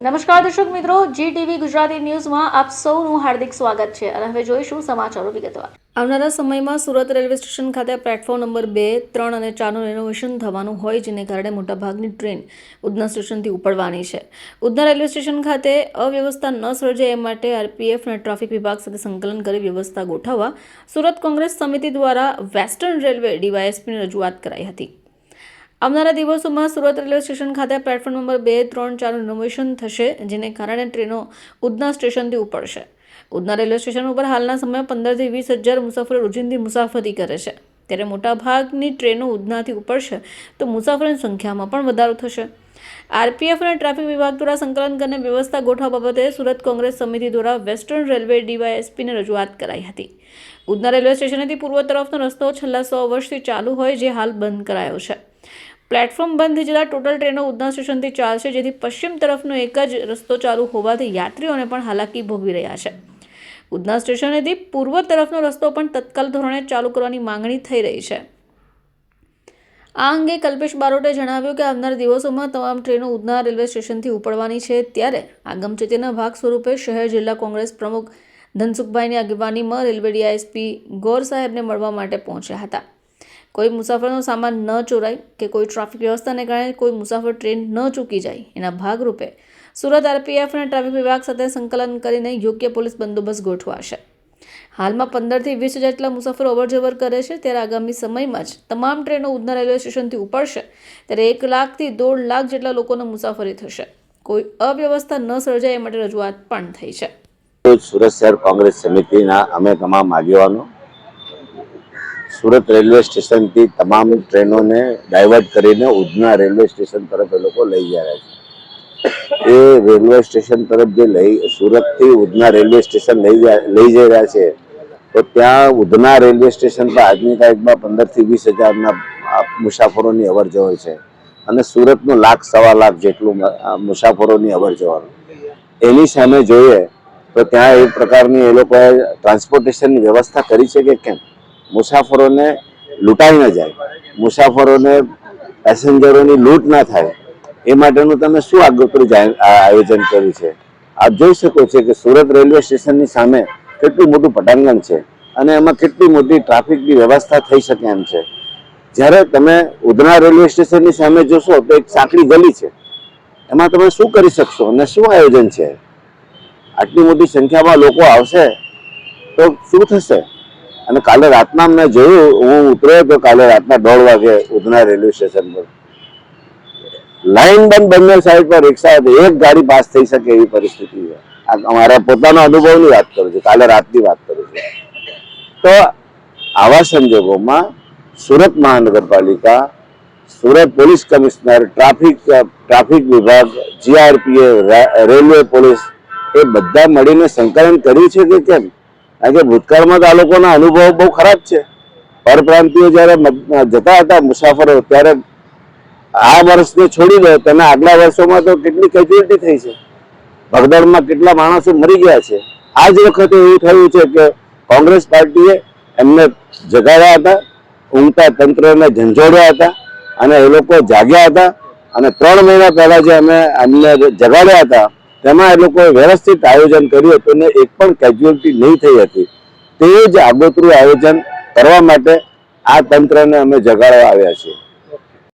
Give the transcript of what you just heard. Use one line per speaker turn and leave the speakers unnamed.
નમસ્કાર દર્શક મિત્રો, જી ટીવી ગુજરાતી ન્યૂઝમાં આપ સૌનું હાર્દિક સ્વાગત છે અને હવે જોઈશું સમાચારો વિગતવાર। આવનારા સમયમાં સુરત રેલવે સ્ટેશન ખાતે પ્લેટફોર્મ નંબર 2, 3 અને 4નું રેનોવેશન થવાનું હોય, જેને કારણે મોટાભાગની ટ્રેન ઉધના સ્ટેશનથી ઉપડવાની છે। ઉધના રેલવે સ્ટેશન ખાતે અવ્યવસ્થા ન સર્જાય એ માટે આરપીએફ અને ટ્રાફિક વિભાગ સાથે સંકલન કરી વ્યવસ્થા ગોઠવવા સુરત કોંગ્રેસ સમિતિ દ્વારા વેસ્ટર્ન રેલવે ડીવાયએસપીને રજૂઆત કરાઈ હતી। આવનારા દિવસોમાં સુરત રેલવે સ્ટેશન ખાતે પ્લેટફોર્મ નંબર 2, 3, 4નું રિનોવેશન થશે, જેને કારણે ટ્રેનો ઉધના સ્ટેશનથી ઉપડશે। ઉધના રેલવે સ્ટેશન ઉપર હાલના સમયે 15 થી 20 હજાર મુસાફરો રોજિંદી મુસાફરી કરે છે, ત્યારે મોટાભાગની ટ્રેનો ઉધનાથી ઉપડશે તો મુસાફરોની સંખ્યામાં પણ વધારો થશે। આરપીએફ અને ટ્રાફિક વિભાગ દ્વારા સંકલન કરીને વ્યવસ્થા ગોઠવવા બાબતે સુરત કોંગ્રેસ સમિતિ દ્વારા વેસ્ટર્ન રેલવે ડીવાયએસપીને રજૂઆત કરાઈ હતી। ઉધના રેલવે સ્ટેશનથી પૂર્વ તરફનો રસ્તો છેલ્લા 100 વર્ષથી ચાલુ હોય, જે હાલ બંધ કરાયો છે। પ્લેટફોર્મ બંધ થઈ જતાં ટોટલ ટ્રેનો ઉધના સ્ટેશનથી ચાલશે, જેથી પશ્ચિમ તરફનો એક જ રસ્તો ચાલુ હોવાથી યાત્રીઓને પણ હાલાકી ભોગવી રહ્યા છે। ઉધના સ્ટેશનેથી પૂર્વ તરફનો રસ્તો પણ તત્કાલ ધોરણે ચાલુ કરવાની માંગણી થઈ રહી છે। આ અંગે કલ્પેશ બારોટે જણાવ્યું કે આવનારા દિવસોમાં તમામ ટ્રેનો ઉધના રેલવે સ્ટેશનથી ઉપડવાની છે, ત્યારે આગમચેતીના ભાગ સ્વરૂપે શહેર જિલ્લા કોંગ્રેસ પ્રમુખ ધનસુખભાઈની આગેવાનીમાં રેલવે ડીઆઈએસપી ગોર સાહેબને મળવા માટે પહોંચ્યા હતા। કોઈ મુસાફરનો સામાન ન ચોરાય કે કોઈ ટ્રાફિક વ્યવસ્થાને કારણે કોઈ મુસાફર ટ્રેન ન ચૂકી જાય, એના ભાગરૂપે સુરત આરપીએફ અને ટ્રાફિક વિભાગ સાથે સંકલન કરીને યોગ્ય પોલીસ બંદોબસ્ત ગોઠવાશે। હાલમાં 15 થી 20 હજાર જેટલા મુસાફરો અવરજવર કરે છે, ત્યારે આગામી સમયમાં જ તમામ ટ્રેનો ઉધના રેલવે સ્ટેશનથી ઉપડશે, ત્યારે 1 લાખથી 1.5 લાખ જેટલા લોકોને મુસાફરી થશે। કોઈ અવ્યવસ્થા ન સર્જાય એ માટે રજૂઆત પણ થઈ છે।
સુરત શહેર કોંગ્રેસ સમિતિના અમે તમામ આગેવાનો સુરત રેલવે સ્ટેશનથી તમામ ટ્રેનોને ડાયવર્ટ કરીને ઉધના રેલવે સ્ટેશન તરફ એ લોકો લઈ જઈ રહ્યા છે। એ રેલવે સ્ટેશન તરફ જે સુરતથી ઉધના રેલવે સ્ટેશન લઈ જઈ રહ્યા છે, તો ત્યાં ઉધના રેલવે સ્ટેશન પર આજની તારીખમાં 15 થી 20 હજારના મુસાફરોની અવર જવર છે અને સુરતનું 1 સવા લાખ જેટલું મુસાફરોની અવર જવર। એની સામે જોઈએ તો ત્યાં એક પ્રકારની એ લોકોએ ટ્રાન્સપોર્ટેશનની વ્યવસ્થા કરી છે કે કેમ? મુસાફરોને લૂંટાઈ ન જાય, મુસાફરોને પેસેન્જરોની લૂંટ ના થાય, એ માટેનું તમે શું આગોતરું આયોજન કર્યું છે? આપ જોઈ શકો છો કે સુરત રેલવે સ્ટેશનની સામે કેટલું મોટું પટાંગણ છે અને એમાં કેટલી મોટી ટ્રાફિકની વ્યવસ્થા થઈ શકે એમ છે। જ્યારે તમે ઉધના રેલવે સ્ટેશનની સામે જોશો તો એક સાંકડી ગલી છે, એમાં તમે શું કરી શકશો અને શું આયોજન છે? આટલી મોટી સંખ્યામાં લોકો આવશે તો શું થશે? અને કાલે રાતના મેં જોયું, હું ઉતર્યો તો કાલે રાતના 1:30 વાગે ઉધના રેલવે સ્ટેશન પર લાઈન બંને સાઈડ પર રિક્ષા હતી, એક ગાડી પાસ થઈ શકે એવી પરિસ્થિતિ છે। આ અમારા પોતાના અનુભવની વાત કરું છું, કાલે રાતની વાત કરું છું। તો આવા સંજોગોમાં સુરત મહાનગરપાલિકા, સુરત પોલીસ કમિશનર, ટ્રાફિક વિભાગ, જીઆરપીએફ, રેલવે પોલીસ એ બધા મળીને સંકલન કર્યું છે કે કેમ? કારણ કે ભૂતકાળમાં તો આ લોકોના અનુભવો બહુ ખરાબ છે। પરપ્રાંતિયો જ્યારે જતા હતા મુસાફરો, ત્યારે આ વર્ષને છોડી દો, તમે આગલા વર્ષોમાં તો કેટલી કેજ્યુઅલિટી થઈ છે, ભગદડમાં કેટલા માણસો મરી ગયા છે। આ જ વખતે એવું થયું છે કે કોંગ્રેસ પાર્ટીએ એમને જગાડ્યા હતા, ઊંઘતા તંત્રને ઝંઝોડ્યા હતા અને એ લોકો જાગ્યા હતા અને 3 મહિના પહેલા જે અમે એમને જગાડ્યા હતા તેમાં એ લોકોએ વ્યવસ્થિત આયોજન કર્યું હતું અને એક પણ કેજ્યુઅલિટી નહીં થઈ હતી। તે જ આગોતરું આયોજન કરવા માટે આ તંત્રને અમે જગાડવા આવ્યા છીએ।